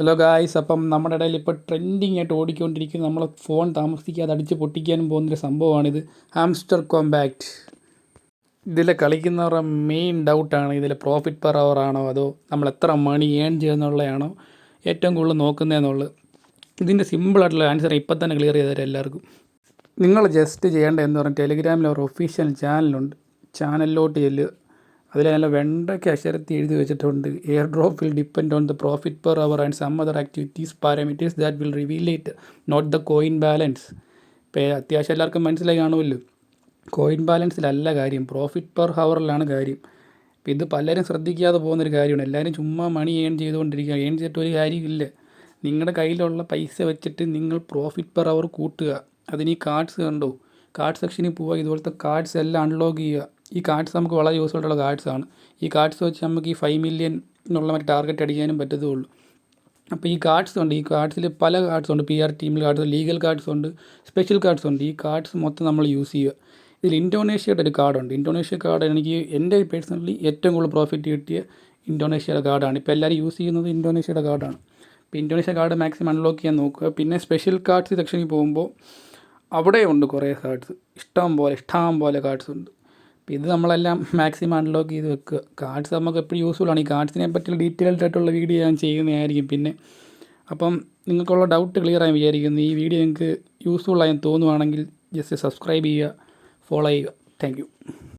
Hello guys, അപ്പം നമ്മുടെ ഇടയിൽ ഇപ്പോൾ ട്രെൻഡിങ് ആയിട്ട് ഓടിക്കൊണ്ടിരിക്കുന്ന നമ്മളെ ഫോൺ താമസിക്കാതെ അടിച്ച് പൊട്ടിക്കാനും പോകുന്നൊരു സംഭവമാണിത്. Hamster compact. ഇതിൽ കളിക്കുന്നവരുടെ മെയിൻ ഡൗട്ടാണ് ഇതിൽ പ്രോഫിറ്റ് പെർ അവർ ആണോ അതോ നമ്മൾ എത്ര മണി ഏൺ ചെയ്യുന്നുള്ളതാണോ ഏറ്റവും കൂടുതൽ നോക്കുന്നതെന്നുള്ളത്. ഇതിൻ്റെ സിമ്പിളായിട്ടുള്ള ആൻസർ ഇപ്പം തന്നെ ക്ലിയർ ചെയ്ത് തരാം എല്ലാവർക്കും. നിങ്ങൾ ജസ്റ്റ് ചെയ്യേണ്ടതെന്ന് പറഞ്ഞാൽ ടെലിഗ്രാമിൽ ഒരു ഒഫീഷ്യൽ ചാനലുണ്ട്. ചാനലിലോട്ട് ചെല്ലുക. അതിൽ നല്ല വെണ്ടയ്ക്ക് അക്ഷരത്തിൽ എഴുതി വെച്ചിട്ടുണ്ട്, air drop will depend on the profit per hour and some other activities parameters that will reveal it, not the coin balance. ഇപ്പോൾ അത്യാവശ്യം എല്ലാവർക്കും മനസ്സിലായി കാണുമല്ലോ. കോയിൻ ബാലൻസിലല്ല കാര്യം, പ്രോഫിറ്റ് പെർ ഹവറിലാണ് കാര്യം. ഇപ്പോൾ ഇത് പലരും ശ്രദ്ധിക്കാതെ പോകുന്നൊരു കാര്യമാണ്. എല്ലാവരും ചുമ്മാ മണി ഏൺ ചെയ്തുകൊണ്ടിരിക്കുക. ഏൺ ചെയ്തിട്ട് ഒരു കാര്യമില്ല. നിങ്ങളുടെ കയ്യിലുള്ള പൈസ വെച്ചിട്ട് നിങ്ങൾ പ്രോഫിറ്റ് പെർ അവർ കൂട്ടുക. അതിന് ഈ കാർഡ്സ് കണ്ടോ, കാർഡ് സെക്ഷനിൽ പോവുക. ഇതുപോലത്തെ കാർഡ്സ് എല്ലാം അൺലോക്ക് ചെയ്യുക. ഈ കാർഡ്സ് നമുക്ക് വളരെ യൂസ്ഫുൾ ആയിട്ടുള്ള കാർഡ്സാണ്. ഈ കാർഡ്സ് വെച്ച് നമുക്ക് ഈ 5 മില്യൺ എന്നുള്ള മറ്റേ ടാർഗറ്റ് അടിക്കാനും പറ്റത്തുള്ളൂ. അപ്പോൾ ഈ കാർഡ്സ് ഉണ്ട്. ഈ കാർഡ്സിൽ പല കാർഡ്സ് ഉണ്ട്. PR ടീമിൽ കാർഡ്സ്, ലീഗൽ കാർഡ്സ് ഉണ്ട്, സ്പെഷ്യൽ കാർഡ്സ് ഉണ്ട്. ഈ കാർഡ്സ് മൊത്തം നമ്മൾ യൂസ് ചെയ്യുക. ഇതിൽ ഇന്തോനേഷ്യയുടെ ഒരു കാർഡുണ്ട്. ഇന്തോനേഷ്യ കാർഡ് എനിക്ക് എൻ്റെ പേഴ്സണലി ഏറ്റവും കൂടുതൽ പ്രോഫിറ്റ് കിട്ടിയ ഇന്തോനേഷ്യയുടെ കാർഡാണ്. ഇപ്പോൾ എല്ലാവരും യൂസ് ചെയ്യുന്നത് ഇന്തോനേഷ്യയുടെ കാർഡാണ്. ഇപ്പോൾ ഇന്തോനേഷ്യ കാർഡ് മാക്സിമം അൺലോക്ക് ചെയ്യാൻ നോക്കുക. പിന്നെ സ്പെഷ്യൽ കാർഡ്സ് സെക്ഷനിൽ പോകുമ്പോൾ അവിടെയുണ്ട് കുറേ കാർഡ്സ്, ഇഷ്ടം പോലെ കാർഡ്സ് ഉണ്ട്. അപ്പോൾ ഇത് നമ്മളെല്ലാം മാക്സിമം അൺലോക്ക് ചെയ്ത് വെക്കുക. കാർഡ്സ് നമുക്ക് എപ്പോഴും യൂസ്ഫുൾ ആണ്. ഈ കാർഡ്സിനെ പറ്റിയുള്ള ഡീറ്റെയിൽഡ് ആയിട്ടുള്ള വീഡിയോ ഞാൻ ചെയ്യുന്നതായിരിക്കും. പിന്നെ അപ്പം നിങ്ങൾക്കുള്ള ഡൗട്ട് ക്ലിയർ ആയി വിചാരിക്കുന്നു. ഈ വീഡിയോ നിങ്ങൾക്ക് യൂസ്ഫുൾ ആയി തോന്നുവാണെങ്കിൽ ജസ്റ്റ് സബ്സ്ക്രൈബ് ചെയ്യുക, ഫോളോ ചെയ്യുക. Thank you.